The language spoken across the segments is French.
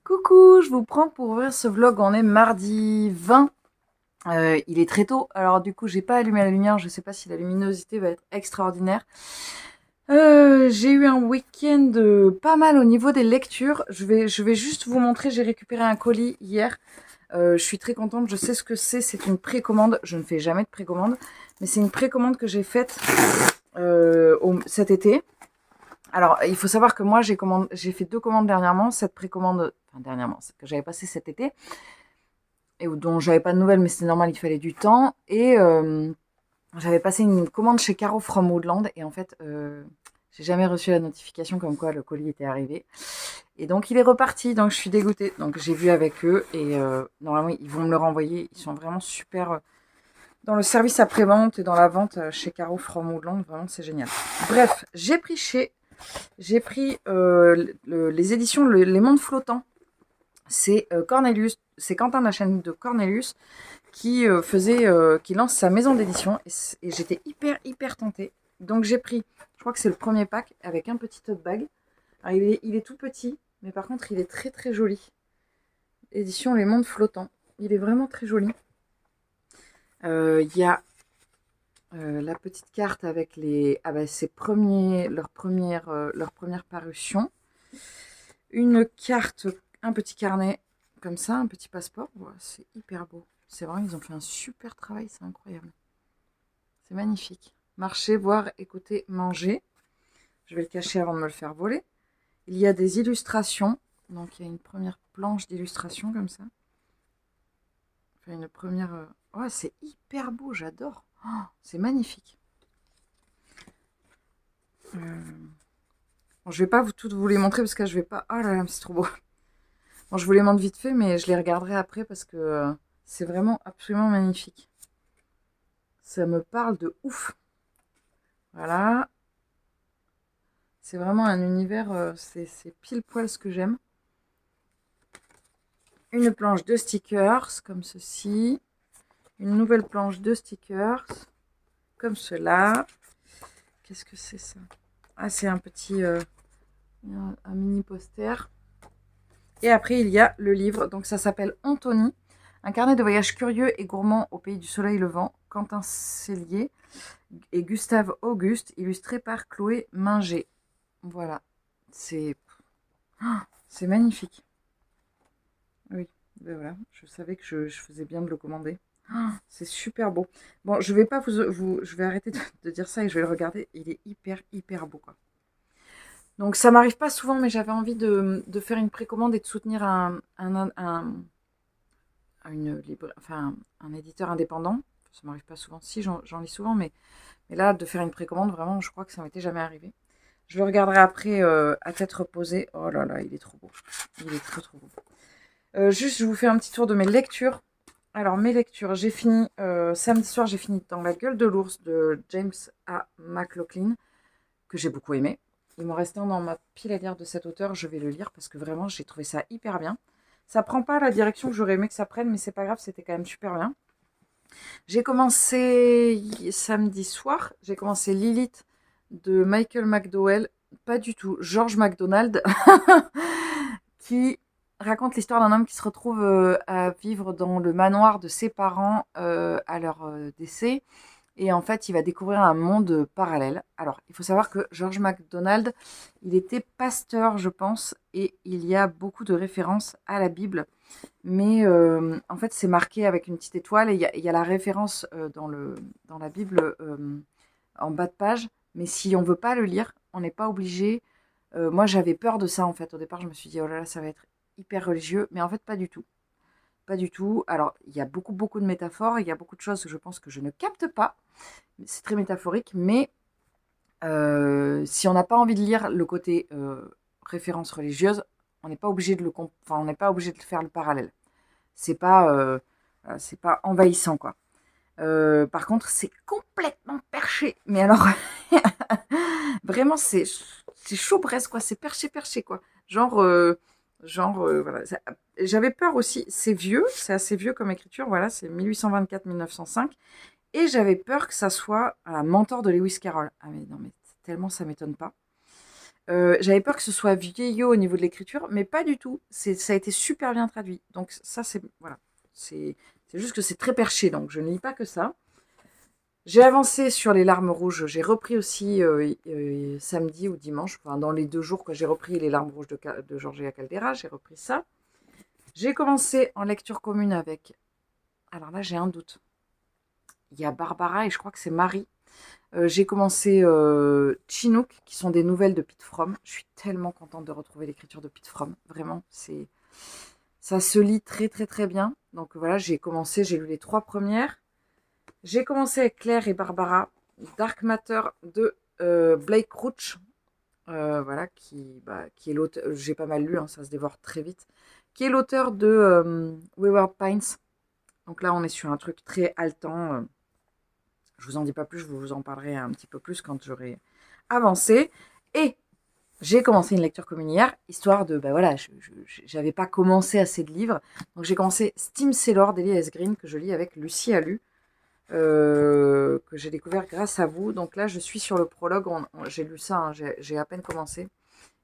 Coucou, je vous prends pour ouvrir ce vlog. On est mardi 20. Il est très tôt, alors du coup j'ai pas allumé la lumière. Je sais pas si la luminosité va être extraordinaire. J'ai eu un week-end pas mal au niveau des lectures. Je vais juste vous montrer. J'ai récupéré un colis hier. Je suis très contente. Je sais ce que c'est. C'est une précommande. Je ne fais jamais de précommande, mais c'est une précommande que j'ai faite cet été. Alors, il faut savoir que moi, j'ai fait 2 commandes dernièrement. Cette précommande, enfin dernièrement, celle que j'avais passée cet été, et dont j'avais pas de nouvelles, mais c'était normal, il fallait du temps. Et j'avais passé une commande chez Caro From Woodland, et en fait, j'ai jamais reçu la notification comme quoi le colis était arrivé. Et donc, il est reparti, donc je suis dégoûtée. Donc, j'ai vu avec eux, et normalement, ils vont me le renvoyer. Ils sont vraiment super dans le service après-vente et dans la vente chez Caro From Woodland. Vraiment, c'est génial. Bref, j'ai pris les éditions Les Mondes Flottants. C'est Cornelius, c'est Quentin de la chaîne de Cornelius qui qui lance sa maison d'édition, et j'étais hyper tentée. Donc j'ai pris, je crois que c'est le premier pack avec un petit tote bag. Alors, il est tout petit, mais par contre il est très joli. Édition Les Mondes Flottants. Il est vraiment très joli. Il y a la petite carte avec leur première parution. Une carte, un petit carnet comme ça, un petit passeport. Voilà, c'est hyper beau. C'est vrai, ils ont fait un super travail, c'est incroyable. C'est magnifique. Marcher, voir, écouter, manger. Je vais le cacher avant de me le faire voler. Il y a des illustrations. Donc il y a une première planche d'illustration comme ça. Enfin, une première... Ouais, c'est hyper beau, j'adore. Oh, c'est magnifique. Bon, je vais pas toutes vous les montrer parce que je vais pas... Oh là là, c'est trop beau. Bon, je vous les montre vite fait, mais je les regarderai après parce que c'est vraiment absolument magnifique. Ça me parle de ouf. Voilà. C'est vraiment un univers, c'est pile poil ce que j'aime. Une planche de stickers, comme ceci. Une nouvelle planche de stickers, comme cela. Qu'est-ce que c'est ça? Ah, c'est un petit... un mini poster. Et après, il y a le livre. Donc, ça s'appelle Anthony. Un carnet de voyage curieux et gourmand au pays du soleil levant. Quentin Cellier et Gustave Auguste, illustré par Chloé Minger. Voilà. C'est magnifique. Oui, ben voilà. Je savais que je faisais bien de le commander. C'est super beau. Bon, je vais pas je vais arrêter de dire ça et je vais le regarder. Il est hyper beau, quoi. Donc, ça m'arrive pas souvent, mais j'avais envie de faire une précommande et de soutenir un éditeur indépendant. Ça m'arrive pas souvent. Si, j'en lis souvent, mais là, de faire une précommande, vraiment, je crois que ça m'était jamais arrivé. Je le regarderai après à tête reposée. Oh là là, il est trop beau. Il est trop beau. Juste, je vous fais un petit tour de mes lectures. Alors, mes lectures, j'ai fini, samedi soir, j'ai fini Dans la gueule de l'ours de James A. McLaughlin, que j'ai beaucoup aimé. Il m'en reste un dans ma pile à lire de cet auteur, je vais le lire parce que vraiment, j'ai trouvé ça hyper bien. Ça prend pas la direction que j'aurais aimé que ça prenne, mais c'est pas grave, c'était quand même super bien. J'ai commencé samedi soir, j'ai commencé Lilith de Michael McDowell, pas du tout, George MacDonald, qui raconte l'histoire d'un homme qui se retrouve à vivre dans le manoir de ses parents à leur décès. Et en fait, il va découvrir un monde parallèle. Alors, il faut savoir que George MacDonald, il était pasteur, je pense, et il y a beaucoup de références à la Bible. Mais en fait, c'est marqué avec une petite étoile, et il y a la référence dans la Bible en bas de page. Mais si on veut pas le lire, on n'est pas obligé. Moi, j'avais peur de ça, en fait. Au départ, je me suis dit, oh là là, ça va être hyper religieux. Mais en fait, pas du tout. Pas du tout. Alors, il y a beaucoup de métaphores. Il y a beaucoup de choses que je pense que je ne capte pas. C'est très métaphorique. Mais si on n'a pas envie de lire le côté référence religieuse, on n'est pas obligé on n'est pas obligé de faire le parallèle. C'est pas envahissant, quoi. Par contre, c'est complètement perché. Mais alors, vraiment, c'est chaud presque, quoi. C'est perché, quoi. Voilà. J'avais peur aussi. C'est vieux, c'est assez vieux comme écriture. Voilà, c'est 1824-1905. Et j'avais peur que ça soit un mentor de Lewis Carroll. Ah mais non, mais tellement ça m'étonne pas. J'avais peur que ce soit vieillot au niveau de l'écriture, mais pas du tout. Ça a été super bien traduit. Donc ça, c'est voilà, c'est juste que c'est très perché, donc je ne lis pas que ça. J'ai avancé sur les larmes rouges. J'ai repris aussi samedi ou dimanche, enfin dans les 2 jours que j'ai repris les larmes rouges de Georgia Caldera, j'ai repris ça. J'ai commencé en lecture commune avec. Alors là, j'ai un doute. Il y a Barbara et je crois que c'est Marie. J'ai commencé Chinook, qui sont des nouvelles de Pete Fromm. Je suis tellement contente de retrouver l'écriture de Pete Fromm. Vraiment, ça se lit très très très bien. Donc voilà, j'ai lu les 3 premières. J'ai commencé avec Claire et Barbara, Dark Matter de Blake Crouch. Voilà, qui est l'auteur. J'ai pas mal lu, hein, ça se dévore très vite. Qui est l'auteur de Wayward Pines. Donc là, on est sur un truc très haletant. Je vous en dis pas plus, je vous en parlerai un petit peu plus quand j'aurai avancé. Et j'ai commencé une lecture commune hier, histoire de, voilà, j'avais pas commencé assez de livres. Donc j'ai commencé Steam Sailor d'Eli S. Green, que je lis avec Lucie Alu, que j'ai découvert grâce à vous. Donc là, je suis sur le prologue, j'ai lu ça, hein, j'ai à peine commencé.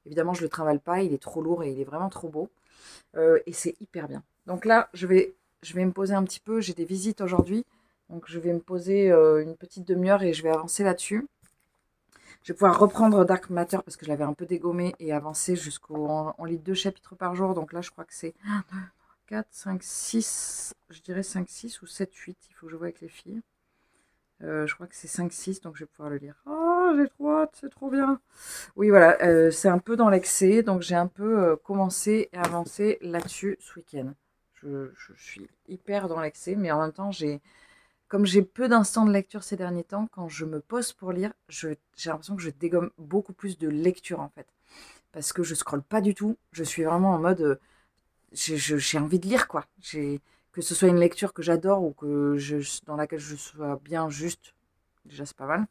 Évidemment, je le trimballe pas, il est trop lourd et il est vraiment trop beau. Et c'est hyper bien. Donc là, je vais me poser un petit peu, j'ai des visites aujourd'hui. Donc je vais me poser une petite demi-heure et je vais avancer là-dessus. Je vais pouvoir reprendre Dark Matter parce que je l'avais un peu dégommé et avancer on lit 2 chapitres par jour. Donc là, je crois que c'est 1, 2, 4, 5, 6. Je dirais 5, 6 ou 7, 8. Il faut que je vois avec les filles. Je crois que c'est 5, 6, donc je vais pouvoir le lire. Oh, j'ai trop hâte, c'est trop bien. Oui, voilà, c'est un peu dans l'excès. Donc j'ai un peu commencé et avancé là-dessus ce week-end. Je suis hyper dans l'excès, mais en même temps, comme j'ai peu d'instants de lecture ces derniers temps, quand je me pose pour lire, j'ai l'impression que je dégomme beaucoup plus de lecture en fait. Parce que je scrolle pas du tout. Je suis vraiment en mode. J'ai envie de lire quoi. Que ce soit une lecture que j'adore ou dans laquelle je sois bien juste, déjà c'est pas mal.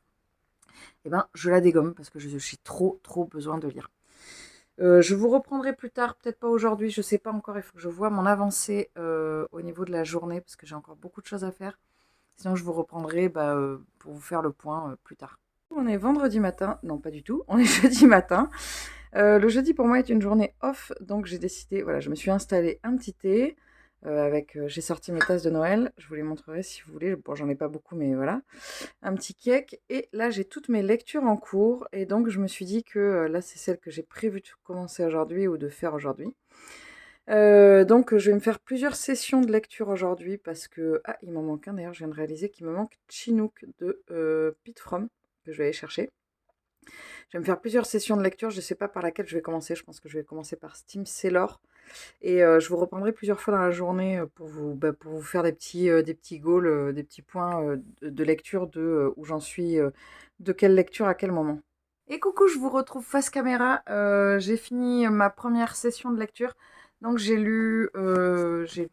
Et ben je la dégomme parce que j'ai trop besoin de lire. Je vous reprendrai plus tard, peut-être pas aujourd'hui, je sais pas encore. Il faut que je vois mon avancée au niveau de la journée parce que j'ai encore beaucoup de choses à faire. Sinon, je vous reprendrai pour vous faire le point plus tard. On est vendredi matin. Non, pas du tout. On est jeudi matin. Le jeudi, pour moi, est une journée off. Donc, j'ai décidé, voilà, je me suis installée un petit thé. J'ai sorti mes tasses de Noël. Je vous les montrerai si vous voulez. Bon, j'en ai pas beaucoup, mais voilà. Un petit cake. Et là, j'ai toutes mes lectures en cours. Et donc, je me suis dit que là, c'est celle que j'ai prévu de commencer aujourd'hui ou de faire aujourd'hui. Donc je vais me faire plusieurs sessions de lecture aujourd'hui parce que ah, il m'en manque un d'ailleurs, je viens de réaliser qu'il me manque Chinook de Pete Fromm, que je vais aller chercher. Je vais me faire plusieurs sessions de lecture, je ne sais pas par laquelle je vais commencer, je pense que je vais commencer par Steam Sailor. Et je vous reprendrai plusieurs fois dans la journée pour vous faire des petits goals, des petits points de lecture où j'en suis, de quelle lecture à quel moment. Et coucou, je vous retrouve face caméra. J'ai fini ma première session de lecture. Donc j'ai dû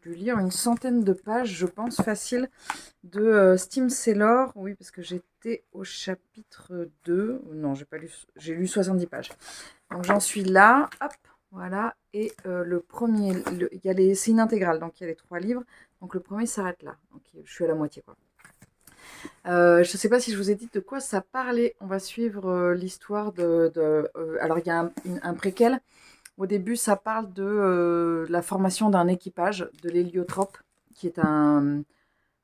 lire une centaine de pages, je pense, facile, de Steam Sailor. Oui, parce que j'étais au chapitre 2. Non, j'ai lu 70 pages. Donc j'en suis là. Hop, voilà. Et le premier, c'est une intégrale, donc il y a les 3 livres. Donc le premier s'arrête là. Donc je suis à la moitié, quoi. Je ne sais pas si je vous ai dit de quoi ça parlait. On va suivre l'histoire alors, il y a un préquel. Au début, ça parle de la formation d'un équipage de l'héliotrope, qui est un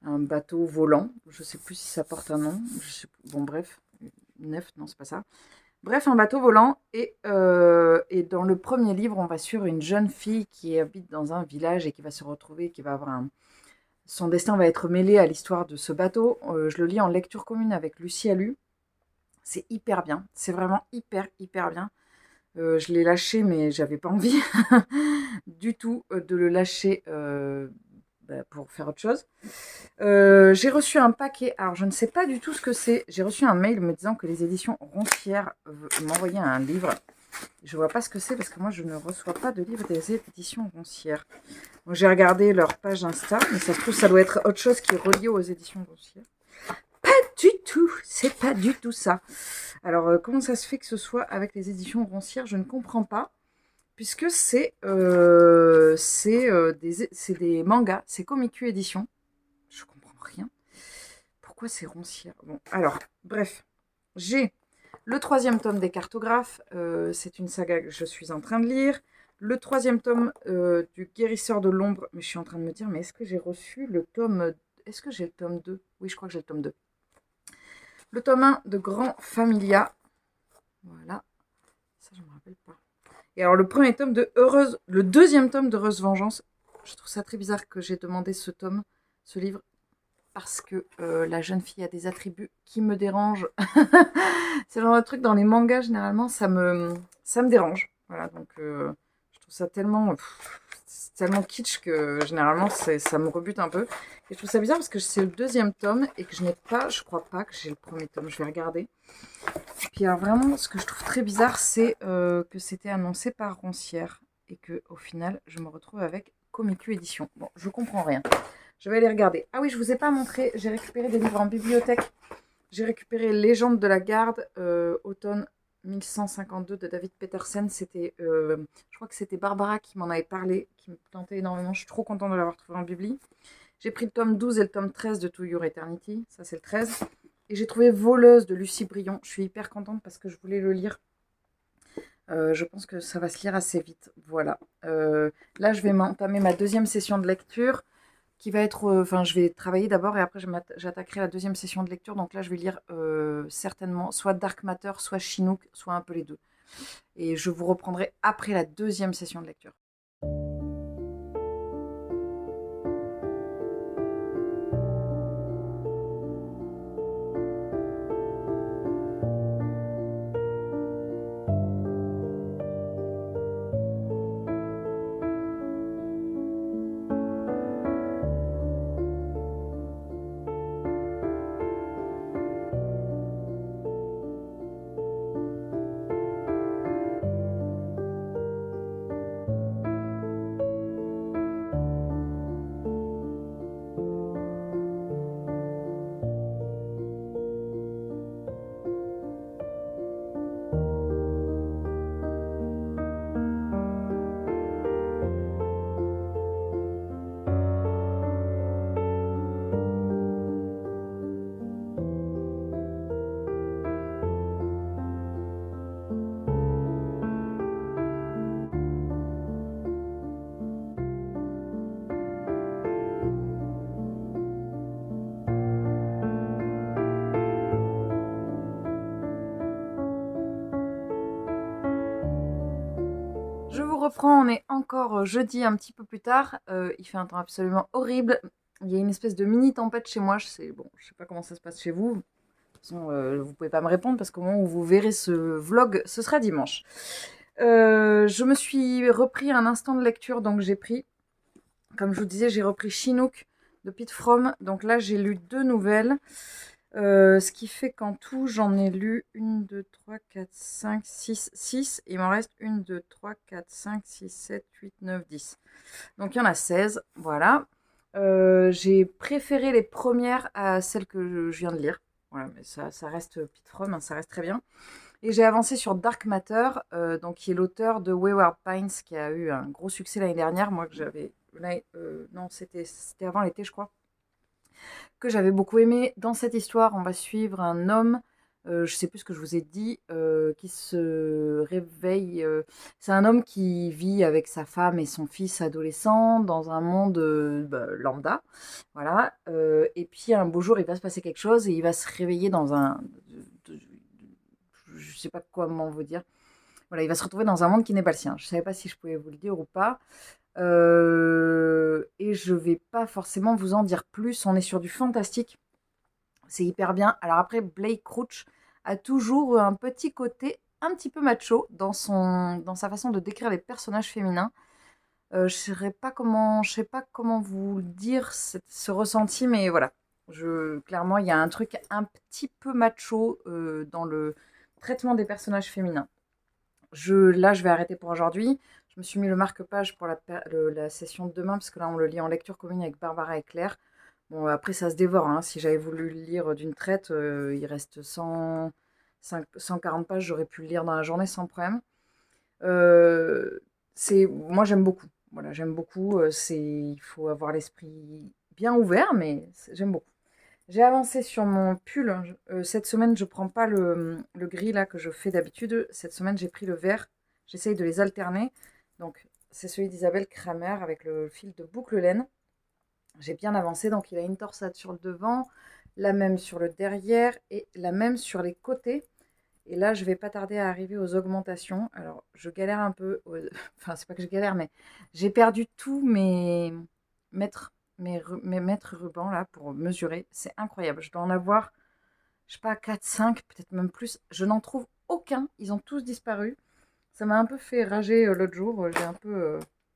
bateau volant. Je ne sais plus si ça porte un nom. Bon, bref. Nef, non, c'est pas ça. Bref, un bateau volant. Et dans le premier livre, on va suivre une jeune fille qui habite dans un village et qui va se retrouver, qui va avoir son destin va être mêlé à l'histoire de ce bateau. Je le lis en lecture commune avec Lucie Alu. C'est hyper bien. C'est vraiment hyper bien. Je l'ai lâché, mais j'avais pas envie du tout de le lâcher pour faire autre chose. J'ai reçu un paquet. Alors, je ne sais pas du tout ce que c'est. J'ai reçu un mail me disant que les éditions Roncière m'envoyaient un livre. Je vois pas ce que c'est parce que moi, je ne reçois pas de livre des éditions Roncière. Donc, j'ai regardé leur page Insta, mais ça se trouve, ça doit être autre chose qui est relié aux éditions Roncière. Pas du tout, c'est pas du tout ça. Alors, comment ça se fait que ce soit avec les éditions Roncière? Je ne comprends pas, puisque c'est des mangas, c'est Komiku Édition. Je comprends rien. Pourquoi c'est Roncière? Bon, alors, bref. J'ai le 3e tome des cartographes. C'est une saga que je suis en train de lire. Le 3e tome du Guérisseur de l'ombre. Mais je suis en train de me dire, mais est-ce que j'ai reçu le tome... Est-ce que j'ai le tome 2? Oui, je crois que j'ai le tome 2. Le tome 1 de Grand Familia. Voilà. Ça, je ne me rappelle pas. Et alors, le 2e tome d'Heureuse Vengeance. Je trouve ça très bizarre que j'ai demandé ce livre, parce que la jeune fille a des attributs qui me dérangent. C'est le genre de truc dans les mangas, généralement, ça me dérange. Voilà, donc je trouve ça tellement kitsch que généralement, ça me rebute un peu. Et je trouve ça bizarre parce que c'est le 2e tome et que je crois pas que j'ai le 1er tome, je vais regarder. Et puis alors vraiment, ce que je trouve très bizarre, c'est que c'était annoncé par Roncière et que au final, je me retrouve avec Komiku Édition. Bon, je comprends rien. Je vais aller regarder. Ah oui, je vous ai pas montré, j'ai récupéré des livres en bibliothèque. J'ai récupéré Légende de la garde, automne 1152 de David Petersen. C'était, je crois que c'était Barbara qui m'en avait parlé, qui me tentait énormément. Je suis trop contente de l'avoir trouvé en bibli. J'ai pris le tome 12 et le tome 13 de To Your Eternity. Ça, c'est le 13. Et j'ai trouvé Voleuse de Lucie Brion. Je suis hyper contente parce que je voulais le lire. Je pense que ça va se lire assez vite. Voilà. Là, je vais entamer ma 2e session de lecture qui va être... Enfin, je vais travailler d'abord et après, j'attaquerai la 2e session de lecture. Donc là, je vais lire certainement soit Dark Matter, soit Chinook, soit un peu les deux. Et je vous reprendrai après la 2e session de lecture. Je vous reprends, on est encore jeudi un petit peu plus tard. Il fait un temps absolument horrible. Il y a une espèce de mini tempête chez moi. Je sais pas comment ça se passe chez vous. De toute façon, vous pouvez pas me répondre parce qu'au moment où vous verrez ce vlog, ce sera dimanche. Je me suis repris un instant de lecture, donc j'ai pris, comme je vous disais, j'ai repris Chinook de Pete Fromm. Donc là, j'ai lu 2 nouvelles. Ce qui fait qu'en tout, j'en ai lu 1, 2, 3, 4, 5, 6, 6. Il m'en reste 1, 2, 3, 4, 5, 6, 7, 8, 9, 10. Donc il y en a 16, voilà. J'ai préféré les premières à celles que je viens de lire. Voilà, mais ça reste Pete Fromm, hein, ça reste très bien. Et j'ai avancé sur Dark Matter, donc qui est l'auteur de Wayward Pines, qui a eu un gros succès l'année dernière. Moi, que j'avais... non, c'était avant l'été, je crois. Que j'avais beaucoup aimé. Dans cette histoire, on va suivre un homme, je sais plus ce que je vous ai dit, qui se réveille. C'est un homme qui vit avec sa femme et son fils adolescent dans un monde lambda. Voilà. Et puis un beau jour, il va se passer quelque chose et il va se réveiller dans un... Je sais pas comment vous dire. Voilà, il va se retrouver dans un monde qui n'est pas le sien. Je savais pas si je pouvais vous le dire ou pas. Et je vais pas forcément vous en dire plus. On est sur du fantastique. C'est hyper bien. Alors après, Blake Crouch a toujours un petit côté un petit peu macho dans sa façon de décrire les personnages féminins. Je sais pas comment vous le dire ce ressenti, mais voilà. Clairement, il y a un truc un petit peu macho dans le traitement des personnages féminins. Là, je vais arrêter pour aujourd'hui. Je me suis mis le marque-page pour la session de demain, parce que là, on le lit en lecture commune avec Barbara et Claire. Bon, après, ça se dévore, hein. Si j'avais voulu le lire d'une traite, il reste 140 pages, j'aurais pu le lire dans la journée sans problème. Moi, j'aime beaucoup. Voilà, j'aime beaucoup. Il faut avoir l'esprit bien ouvert, mais j'aime beaucoup. J'ai avancé sur mon pull. Cette semaine, je prends pas le gris là que je fais d'habitude. Cette semaine, j'ai pris le vert. J'essaye de les alterner. Donc, c'est celui d'Isabelle Kramer avec le fil de boucle laine. J'ai bien avancé. Donc, il a une torsade sur le devant, la même sur le derrière et la même sur les côtés. Et là, je vais pas tarder à arriver aux augmentations. Alors, je galère un peu. Enfin, c'est pas que je galère, mais j'ai perdu tous mes mètres, mes mètres rubans là pour mesurer. C'est incroyable. Je dois en avoir, je sais pas, 4, 5, peut-être même plus. Je n'en trouve aucun. Ils ont tous disparu. Ça m'a un peu fait rager l'autre jour.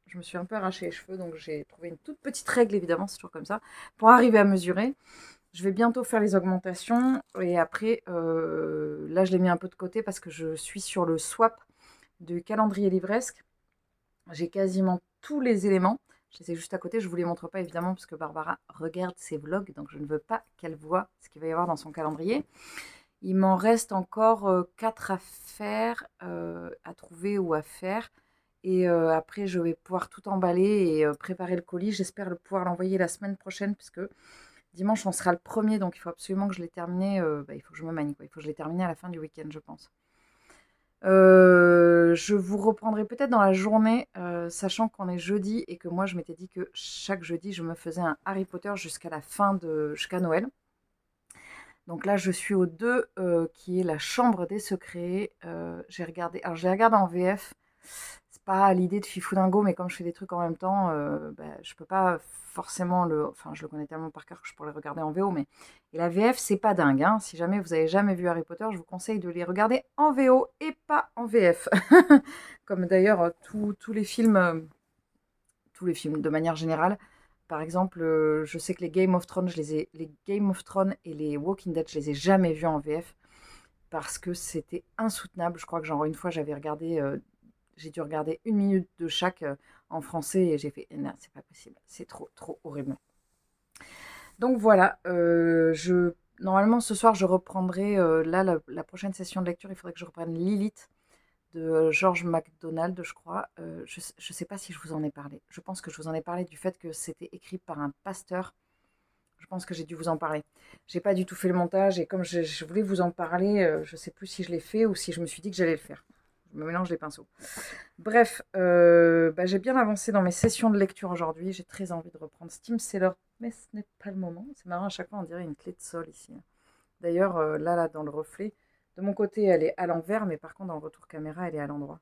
Je me suis un peu arraché les cheveux, donc j'ai trouvé une toute petite règle, évidemment, c'est toujours comme ça, pour arriver à mesurer. Je vais bientôt faire les augmentations et après, là, je l'ai mis un peu de côté parce que je suis sur le swap du calendrier livresque. J'ai quasiment tous les éléments. Je les ai juste à côté. Je ne vous les montre pas évidemment parce que Barbara regarde ses vlogs, donc je ne veux pas qu'elle voie ce qu'il va y avoir dans son calendrier. Il m'en reste encore 4 à faire, à trouver ou à faire. Et après, je vais pouvoir tout emballer et préparer le colis. J'espère pouvoir l'envoyer la semaine prochaine puisque dimanche, on sera le premier, donc il faut absolument que je l'ai terminé. Il faut que je me manie, quoi. Il faut que je l'ai terminé à la fin du week-end, je pense. Je vous reprendrai peut-être dans la journée, sachant qu'on est jeudi et que moi, je m'étais dit que chaque jeudi, je me faisais un Harry Potter jusqu'à Noël. Donc là, je suis au 2, qui est la chambre des secrets. Je l'ai regardé en VF. C'est pas l'idée de Fifou mais comme je fais des trucs en même temps, je peux pas forcément enfin, je le connais tellement par cœur que je pourrais le regarder en VO, mais et la VF, c'est pas dingue, hein. Si jamais vous avez jamais vu Harry Potter, je vous conseille de les regarder en VO et pas en VF. Comme d'ailleurs tous les films de manière générale. Par exemple, je sais que les Game of Thrones, les Game of Thrones et les Walking Dead, je les ai jamais vus en VF parce que c'était insoutenable. Je crois que genre une fois, j'ai dû regarder 1 minute de chaque en français et j'ai fait non, c'est pas possible, c'est trop trop horrible. Donc voilà, normalement ce soir je reprendrai là la prochaine session de lecture. Il faudrait que je reprenne Lilith de George MacDonald, je crois. Je ne sais pas si je vous en ai parlé. Je pense que je vous en ai parlé du fait que c'était écrit par un pasteur. Je pense que j'ai dû vous en parler. J'ai pas du tout fait le montage et comme je voulais vous en parler, je ne sais plus si je l'ai fait ou si je me suis dit que j'allais le faire. Je me mélange les pinceaux. Bref, j'ai bien avancé dans mes sessions de lecture aujourd'hui. J'ai très envie de reprendre Steam Seller, mais ce n'est pas le moment. C'est marrant, à chaque fois on dirait une clé de sol ici. D'ailleurs, là, dans le reflet, de mon côté, elle est à l'envers, mais par contre, dans le retour caméra, elle est à l'endroit.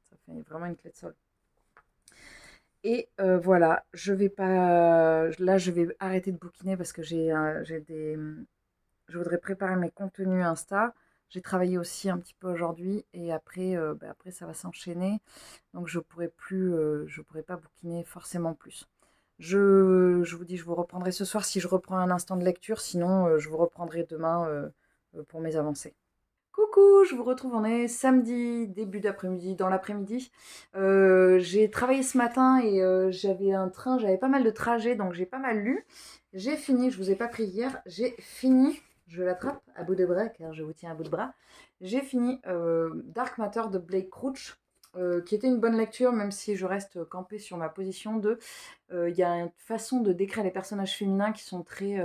Ça fait vraiment une clé de sol. Et voilà, je vais pas. Là, je vais arrêter de bouquiner parce que j'ai des. Je voudrais préparer mes contenus Insta. J'ai travaillé aussi un petit peu aujourd'hui et après, après ça va s'enchaîner. Donc je pourrais pas bouquiner forcément plus. Je vous dis, je vous reprendrai ce soir si je reprends un instant de lecture. Sinon, je vous reprendrai demain pour mes avancées. Coucou, je vous retrouve, on est samedi, début d'après-midi, dans l'après-midi. J'ai travaillé ce matin et j'avais un train, j'avais pas mal de trajets, donc j'ai pas mal lu. J'ai fini, je vous ai pas pris hier, j'ai fini, je l'attrape à bout de bras, car je vous tiens à bout de bras. J'ai fini Dark Matter de Blake Crouch, qui était une bonne lecture, même si je reste campée sur ma position de... Il y a une façon de décrire les personnages féminins qui sont très...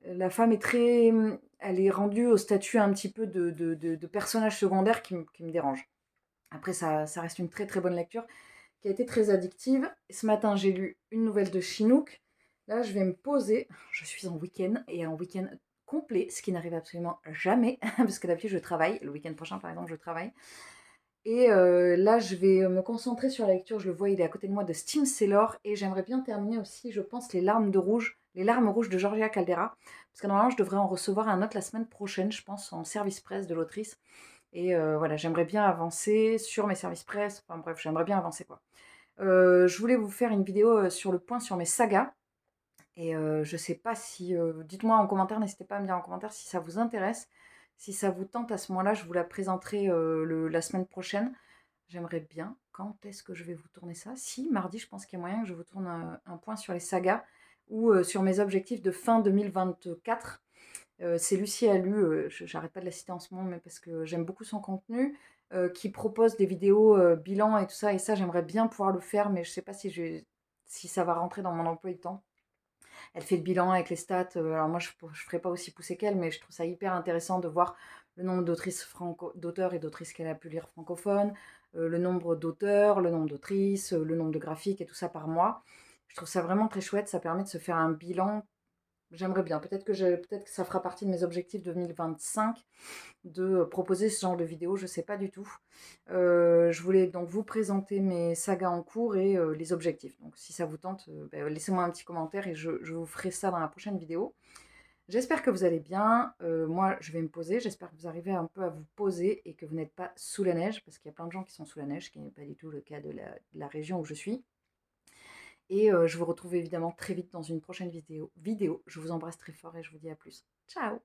la femme est très... Elle est rendue au statut un petit peu de personnage secondaire qui me dérange. Après, ça reste une très très bonne lecture qui a été très addictive. Ce matin, j'ai lu une nouvelle de Chinook. Là, je vais me poser. Je suis en week-end et en week-end complet, ce qui n'arrive absolument jamais, parce que d'habitude, je travaille. Le week-end prochain, par exemple, je travaille. Et là, je vais me concentrer sur la lecture. Je le vois, il est à côté de moi de Steam Sailor. Et j'aimerais bien terminer aussi, je pense, Les larmes rouges de Georgia Caldera. Parce que normalement, je devrais en recevoir un autre la semaine prochaine, je pense, en service presse de l'autrice. Et voilà, j'aimerais bien avancer sur mes services presse. Enfin bref, j'aimerais bien avancer quoi. Je voulais vous faire une vidéo sur le point sur mes sagas. Et je sais pas si... dites-moi en commentaire, n'hésitez pas à me dire en commentaire si ça vous intéresse. Si ça vous tente à ce moment-là, je vous la présenterai la semaine prochaine. J'aimerais bien. Quand est-ce que je vais vous tourner ça? Si, mardi, je pense qu'il y a moyen que je vous tourne un point sur les sagas ou sur mes objectifs de fin 2024. C'est Lucie Alu, j'arrête pas de la citer en ce moment, mais parce que j'aime beaucoup son contenu, qui propose des vidéos bilan et tout ça. Et ça, j'aimerais bien pouvoir le faire, mais je sais pas si ça va rentrer dans mon emploi du temps. Elle fait le bilan avec les stats. Alors moi, je ne ferai pas aussi poussé qu'elle, mais je trouve ça hyper intéressant de voir le nombre d'auteurs et d'autrices qu'elle a pu lire francophones, le nombre d'auteurs, le nombre d'autrices, le nombre de graphiques et tout ça par mois. Je trouve ça vraiment très chouette. Ça permet de se faire un bilan. J'aimerais bien. Peut-être que ça fera partie de mes objectifs 2025 de proposer ce genre de vidéo. Je ne sais pas du tout. Je voulais donc vous présenter mes sagas en cours et les objectifs. Donc si ça vous tente, laissez-moi un petit commentaire et je vous ferai ça dans la prochaine vidéo. J'espère que vous allez bien. Moi, je vais me poser. J'espère que vous arrivez un peu à vous poser et que vous n'êtes pas sous la neige, parce qu'il y a plein de gens qui sont sous la neige, ce qui n'est pas du tout le cas de la région où je suis. Et je vous retrouve évidemment très vite dans une prochaine vidéo. Je vous embrasse très fort et je vous dis à plus. Ciao!